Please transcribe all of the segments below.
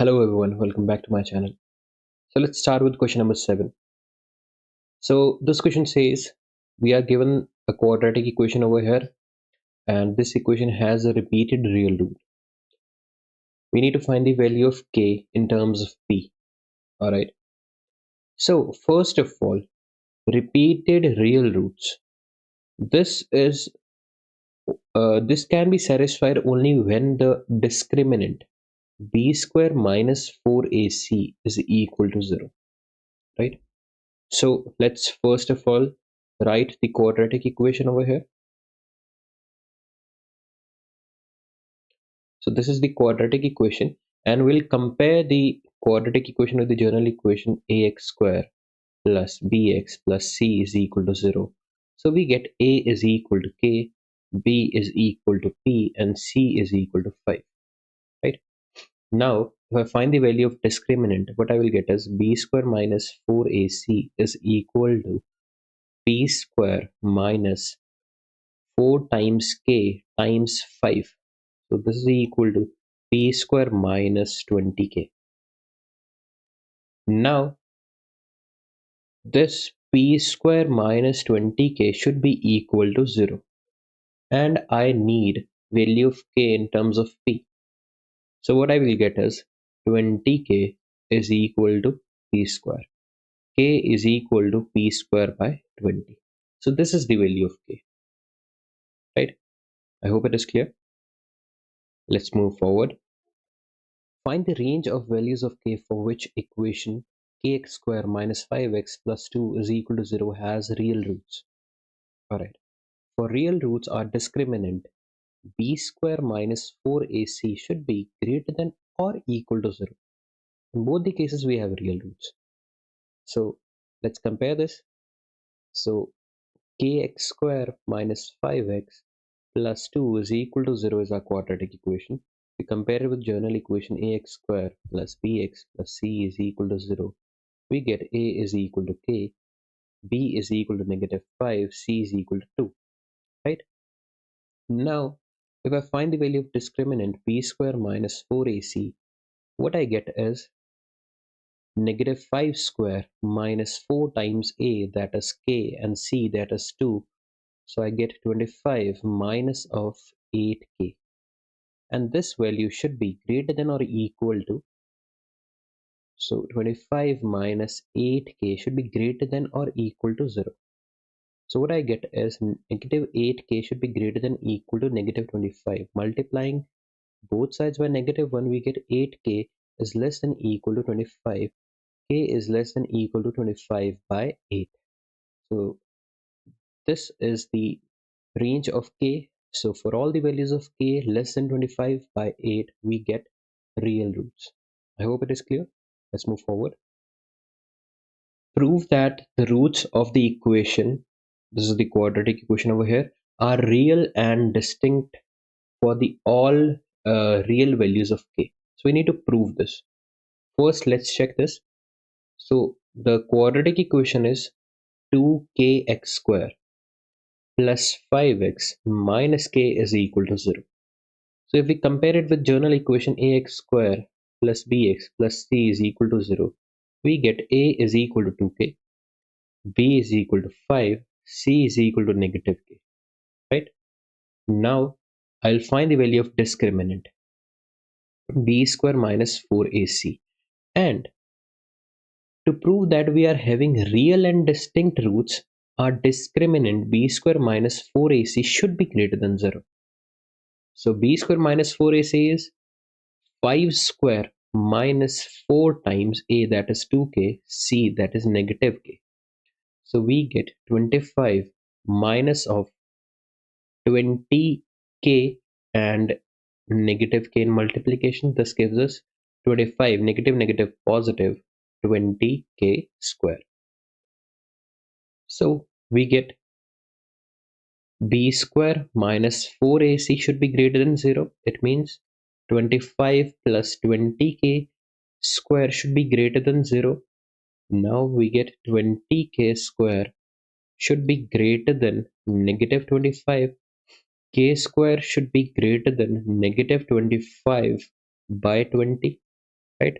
Hello everyone, welcome back to my channel. So let's start with question number 7. So this question says we are given a quadratic equation over here, and this equation has a repeated real root. We need to find the value of k in terms of p. Alright. So first of all, repeated real roots. This can be satisfied only when the discriminant b square minus 4ac is equal to 0, right? So let's first of all write the quadratic equation over here. So this is the quadratic equation, and we'll compare the quadratic equation with the general equation ax square plus bx plus c is equal to 0. So we get a is equal to k, b is equal to p, and c is equal to 5, right? Now, if I find the value of discriminant, what I will get is b square minus 4ac is equal to p square minus 4 times k times 5. So this is equal to p square minus 20k. Now this p square minus 20k should be equal to 0, and I need value of k in terms of p. So what I will get is 20k is equal to p square. K is equal to p square by 20. So this is the value of k, right? I hope it is clear. Let's move forward. Find the range of values of k for which equation kx square minus 5x plus 2 is equal to 0 has real roots. Alright. For real roots, our discriminant b square minus 4ac should be greater than or equal to 0. In both the cases, we have real roots. So let's compare this. So kx square minus 5x plus 2 is equal to 0 is our quadratic equation. We compare it with general equation ax square plus bx plus c is equal to 0. We get a is equal to k, b is equal to negative 5, c is equal to 2, right? Now, if I find the value of discriminant b square minus 4ac, what I get is negative 5 square minus 4 times a, that is k, and c, that is 2. So I get 25 minus of 8k. And this value should be greater than or equal to, so 25 minus 8k should be greater than or equal to 0. So what I get is negative 8k should be greater than equal to negative 25. Multiplying both sides by negative 1, we get 8k is less than equal to 25. K is less than equal to 25 by 8. So this is the range of k. So for all the values of k less than 25 by 8, we get real roots. I hope it is clear. Let's move forward. Prove that the roots of the equation, this is the quadratic equation over here, are real and distinct for the all real values of k. So we need to prove this. First, let's check this. So the quadratic equation is 2kx square plus 5x minus k is equal to 0. So if we compare it with general equation ax square plus bx plus c is equal to 0, we get a is equal to 2k, b is equal to 5, c is equal to negative k, right? Now I'll find the value of discriminant b square minus 4ac, and to prove that we are having real and distinct roots, our discriminant b square minus 4ac should be greater than 0. So b square minus 4ac is 5 square minus 4 times a, that is 2k, c, that is negative k. So we get 25 minus of 20k and negative k in multiplication. This gives us 25 negative negative positive 20k square. So we get b square minus 4ac should be greater than 0. It means 25 plus 20k square should be greater than 0. Now we get 20k square should be greater than negative 25. K square should be greater than negative 25 by 20. right?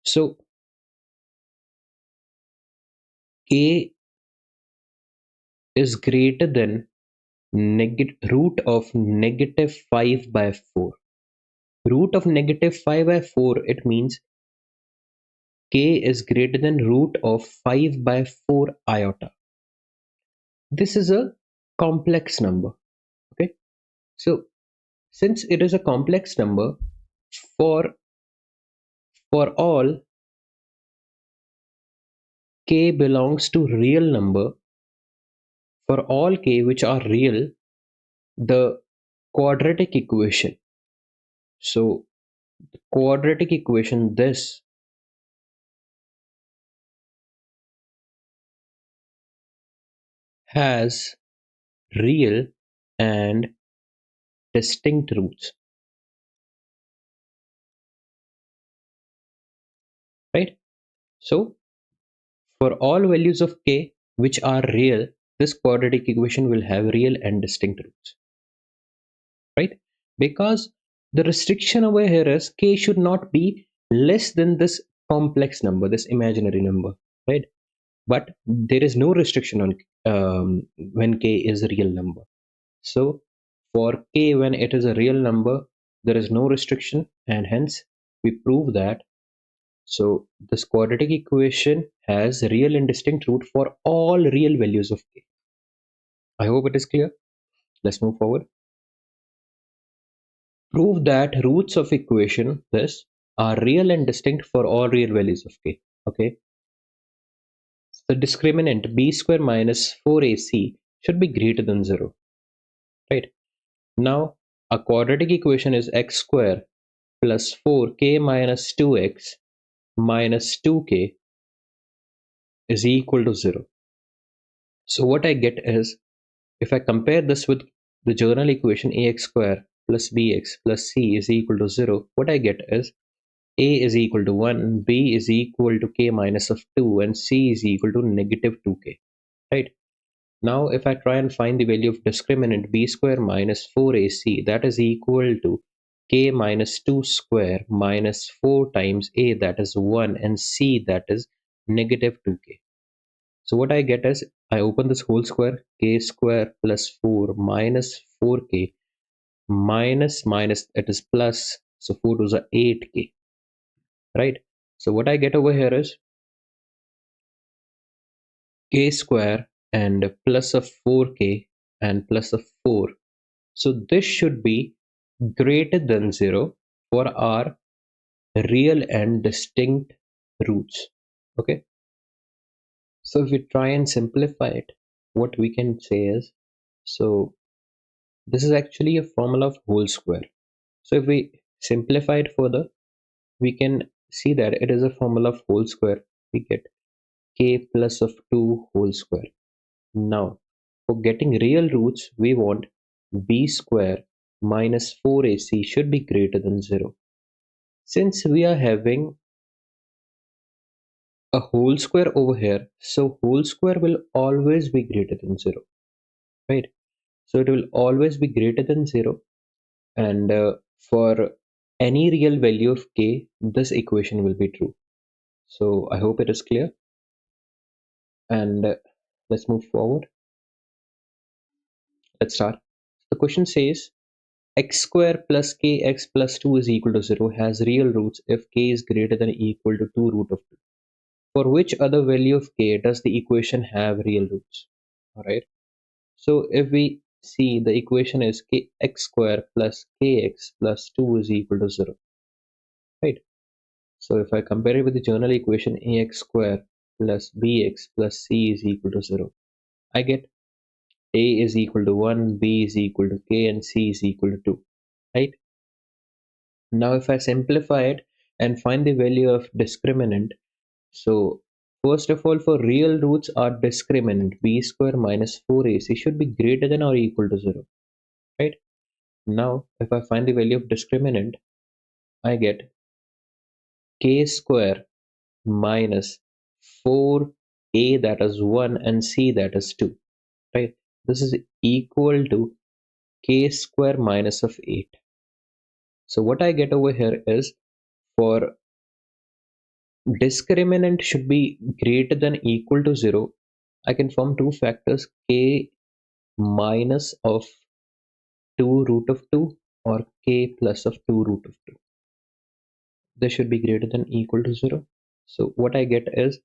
So k is greater than root of negative 5 by 4. Root of negative 5 by 4, it means k is greater than root of 5 by 4 iota. This is a complex number. Okay, so since it is a complex number, for all k belongs to real number, for all k which are real, the quadratic equation, so quadratic equation this has real and distinct roots, right? So for all values of k which are real, this quadratic equation will have real and distinct roots, right? Because the restriction over here is k should not be less than this complex number, this imaginary number, right? But there is no restriction on when k is a real number. So for k when it is a real number, there is no restriction, and hence we prove that. So this quadratic equation has real and distinct root for all real values of k. I hope it is clear. Let's move forward. Prove that roots of equation this are real and distinct for all real values of k. Okay. The discriminant b square minus 4ac should be greater than 0. Right. Now a quadratic equation is x square plus 4k minus 2x minus 2k is equal to 0. So what I get is, if I compare this with the general equation ax square plus bx plus c is equal to 0, what I get is a is equal to 1, b is equal to k minus of 2, and c is equal to negative 2k, right? Now if I try and find the value of discriminant b square minus 4ac, that is equal to k minus 2 square minus 4 times a, that is 1, and c, that is negative 2k. So what I get is, I open this whole square, k square plus 4 minus 4k minus minus, it is plus, so 4 to the 8k, right? So what I get over here is k square and plus of 4k and plus of 4. So this should be greater than 0 for our real and distinct roots. Okay. So if we try and simplify it, what we can say is, so this is actually a formula of whole square. So if we simplify it further, we can see that it is a formula of whole square. We get k plus of 2 whole square. Now, for getting real roots, we want b square minus 4ac should be greater than 0. Since we are having a whole square over here, so whole square will always be greater than 0, right? So it will always be greater than 0, and for any real value of k, this equation will be true. So I hope it is clear, and let's move forward. Let's start. The question says x square plus kx plus 2 is equal to 0 has real roots if k is greater than or equal to 2 root of 2. For which other value of k does the equation have real roots? Alright. So if we see, the equation is x square plus kx plus 2 is equal to 0. Right. So if I compare it with the general equation ax square plus bx plus c is equal to 0, I get a is equal to 1, b is equal to k, and c is equal to 2. Right. Now if I simplify it and find the value of discriminant, so first of all, for real roots, our discriminant b square minus 4ac should be greater than or equal to 0. Right. Now if I find the value of discriminant, I get k square minus 4a, that is 1, and c, that is 2. Right. This is equal to k square minus of 8. So what I get over here is for discriminant should be greater than equal to 0, I can form two factors, k minus of 2 root of 2 or k plus of 2 root of 2. This should be greater than equal to 0. So what I get is,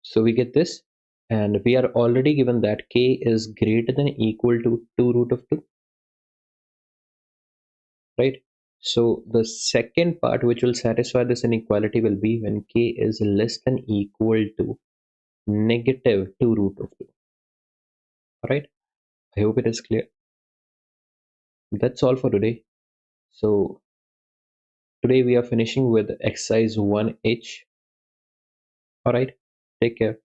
so we get this, and we are already given that k is greater than equal to 2 root of 2, right? So the second part which will satisfy this inequality will be when k is less than equal to negative 2 root of 2. All right, I hope it is clear. That's all for today. So today we are finishing with exercise 1H. All right, take care.